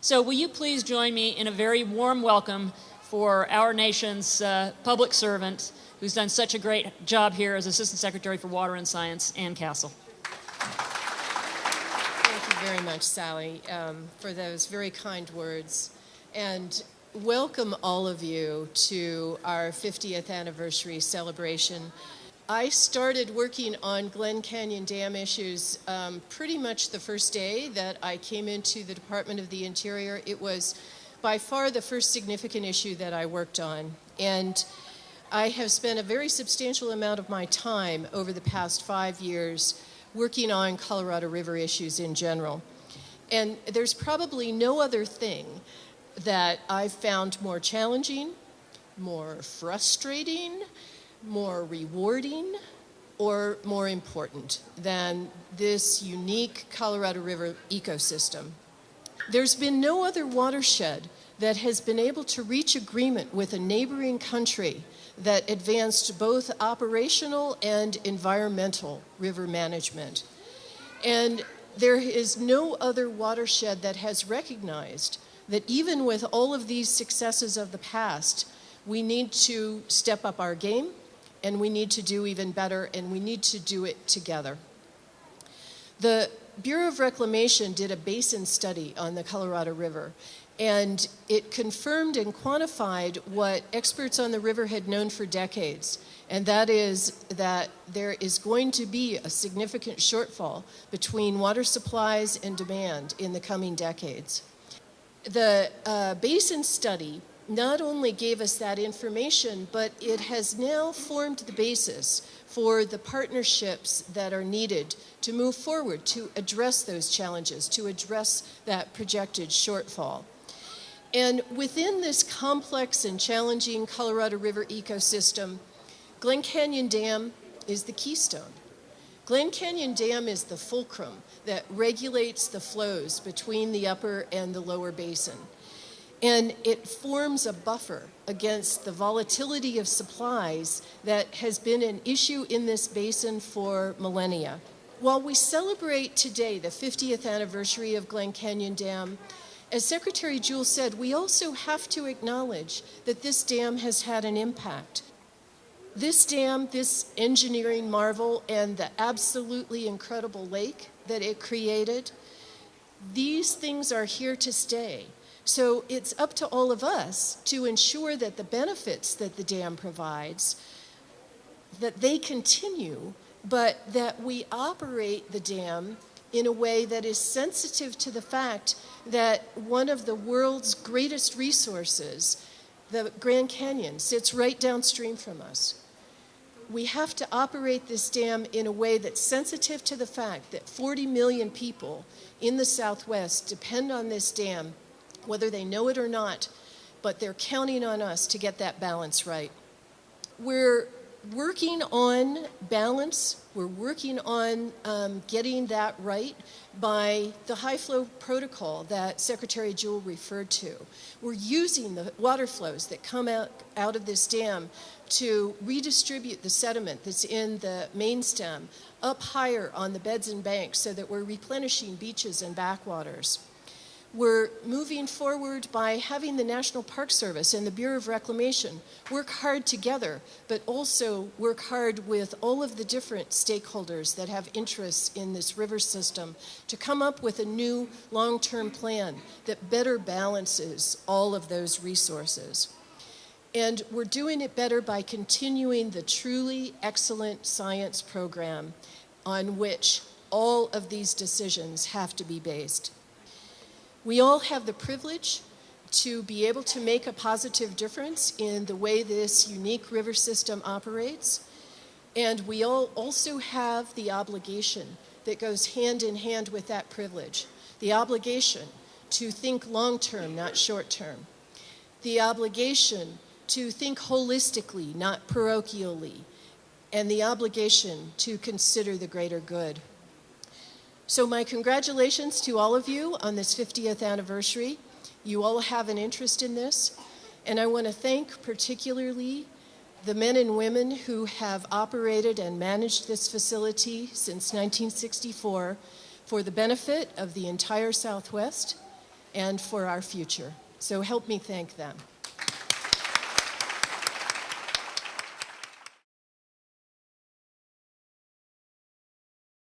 So will you please join me in a very warm welcome for our nation's public servant who's done such a great job here as Assistant Secretary for Water and Science, Ann Castle. Thank you very much, Sally, for those very kind words. And welcome all of you to our 50th anniversary celebration. I started working on Glen Canyon Dam issues pretty much the first day that I came into the Department of the Interior. It was by far the first significant issue that I worked on. And I have spent a very substantial amount of my time over the past 5 years working on Colorado River issues in general. And there's probably no other thing that I've found more challenging, more frustrating, more rewarding, or more important than this unique Colorado River ecosystem. There's been no other watershed that has been able to reach agreement with a neighboring country that advanced both operational and environmental river management. And there is no other watershed that has recognized that even with all of these successes of the past, we need to step up our game, and we need to do even better, and we need to do it together. The Bureau of Reclamation did a basin study on the Colorado River, and it confirmed and quantified what experts on the river had known for decades, and that is that there is going to be a significant shortfall between water supplies and demand in the coming decades. The basin study not only gave us that information, but it has now formed the basis for the partnerships that are needed to move forward to address those challenges, to address that projected shortfall. And within this complex and challenging Colorado River ecosystem, Glen Canyon Dam is the keystone. Glen Canyon Dam is the fulcrum that regulates the flows between the upper and the lower basin. And it forms a buffer against the volatility of supplies that has been an issue in this basin for millennia. While we celebrate today the 50th anniversary of Glen Canyon Dam, as Secretary Jewell said, we also have to acknowledge that this dam has had an impact. This dam, this engineering marvel, and the absolutely incredible lake that it created, these things are here to stay. So it's up to all of us to ensure that the benefits that the dam provides, that they continue, but that we operate the dam in a way that is sensitive to the fact that one of the world's greatest resources, the Grand Canyon, sits right downstream from us. We have to operate this dam in a way that's sensitive to the fact that 40 million people in the Southwest depend on this dam, whether they know it or not, but they're counting on us to get that balance right. We're working on balance. We're working on getting that right by the high flow protocol that Secretary Jewell referred to. We're using the water flows that come out of this dam to redistribute the sediment that's in the main stem up higher on the beds and banks so that we're replenishing beaches and backwaters. We're moving forward by having the National Park Service and the Bureau of Reclamation work hard together, but also work hard with all of the different stakeholders that have interests in this river system to come up with a new long-term plan that better balances all of those resources. And we're doing it better by continuing the truly excellent science program on which all of these decisions have to be based. We all have the privilege to be able to make a positive difference in the way this unique river system operates, and we all also have the obligation that goes hand in hand with that privilege, the obligation to think long-term, not short-term, the obligation to think holistically, not parochially, and the obligation to consider the greater good. So my congratulations to all of you on this 50th anniversary. You all have an interest in this, and I want to thank particularly the men and women who have operated and managed this facility since 1964 for the benefit of the entire Southwest and for our future. So help me thank them.